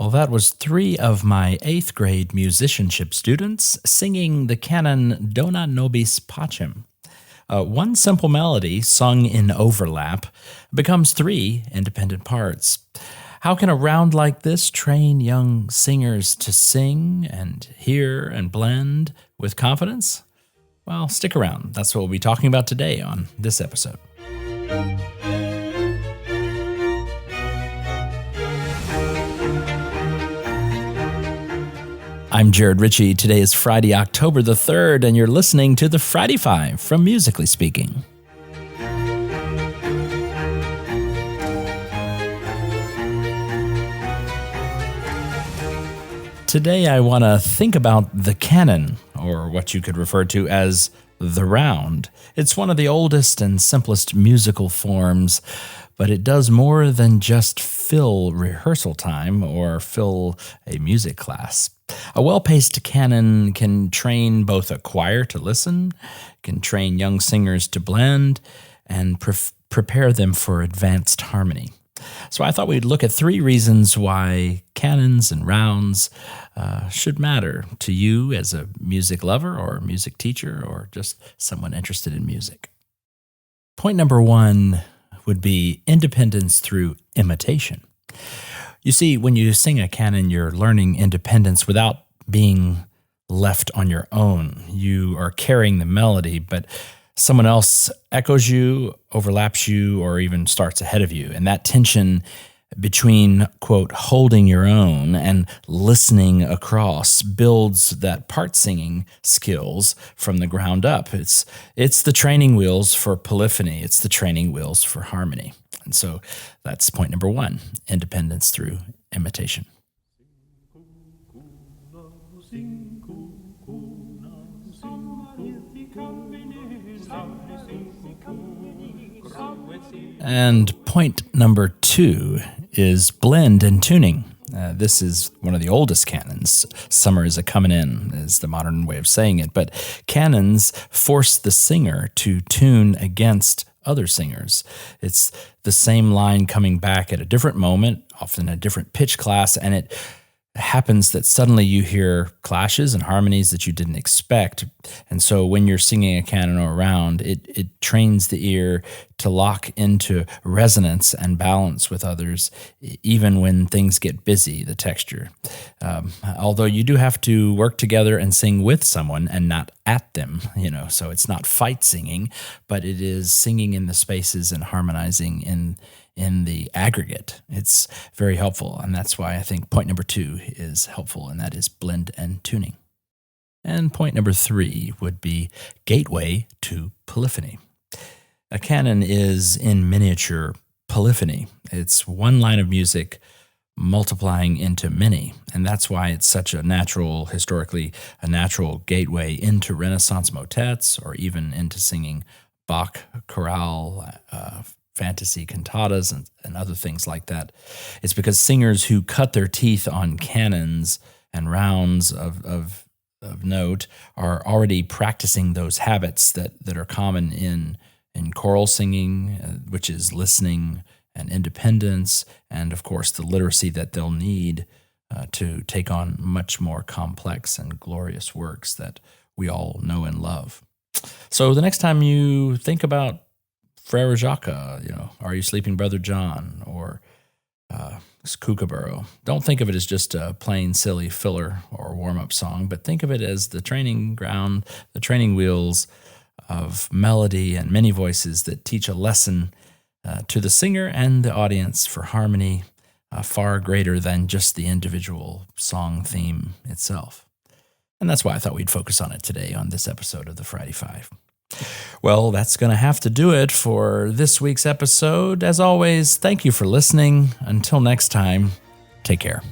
Well, that was three of my eighth grade musicianship students singing the Canon Dona Nobis Pacem. One simple melody, sung in overlap, becomes three independent parts. How can a round like this train young singers to sing and hear and blend with confidence? Well, stick around. That's what we'll be talking about today on this episode. I'm Jared Ritchie. Today is Friday, October the 3rd, and you're listening to the Friday Five from Musically Speaking. Today I want to think about the canon, or what you could refer to as the round. It's one of the oldest and simplest musical forms, but it does more than just fill rehearsal time or fill a music class. A well-paced canon can train both a choir to listen, can train young singers to blend, and prepare them for advanced harmony. So I thought we'd look at three reasons why canons and rounds should matter to you as a music lover or a music teacher or just someone interested in music. Point number one would be independence through imitation. You see, when you sing a canon, you're learning independence without being left on your own. You are carrying the melody, but someone else echoes you, overlaps you, or even starts ahead of you. And that tension between, quote, holding your own and listening across builds that part singing skills from the ground up. It's the training wheels for polyphony. It's the training wheels for harmony. And so that's point number one, independence through imitation. And point number two is blend and tuning. This is one of the oldest canons. Summer is a coming in, is the modern way of saying it. But canons force the singer to tune against other singers. It's the same line coming back at a different moment, often a different pitch class, and it happens that suddenly you hear clashes and harmonies that you didn't expect. And so when you're singing a canon or a round, it trains the ear to lock into resonance and balance with others, even when things get busy, the texture. Although you do have to work together and sing with someone and not at them, so it's not fight singing, but it is singing in the spaces and harmonizing in the aggregate. It's very helpful, and that's why I think point number two is helpful, and that is blend and tuning. And point number three would be gateway to polyphony. A canon is, in miniature, polyphony. It's one line of music multiplying into many, and that's why it's such a natural, historically, a natural gateway into Renaissance motets or even into singing Bach chorale, fantasy cantatas and other things like that. It's because singers who cut their teeth on canons and rounds of note are already practicing those habits that are common in choral singing, which is listening and independence, and of course the literacy that they'll need to take on much more complex and glorious works that we all know and love. So the next time you think about Frere Jacques, Are You Sleeping, Brother John, or Kookaburra, don't think of it as just a plain silly filler or warm-up song, but think of it as the training ground, the training wheels of melody and many voices that teach a lesson to the singer and the audience for harmony far greater than just the individual song theme itself. And that's why I thought we'd focus on it today on this episode of the Friday Five. Well, that's going to have to do it for this week's episode. As always, thank you for listening. Until next time, take care.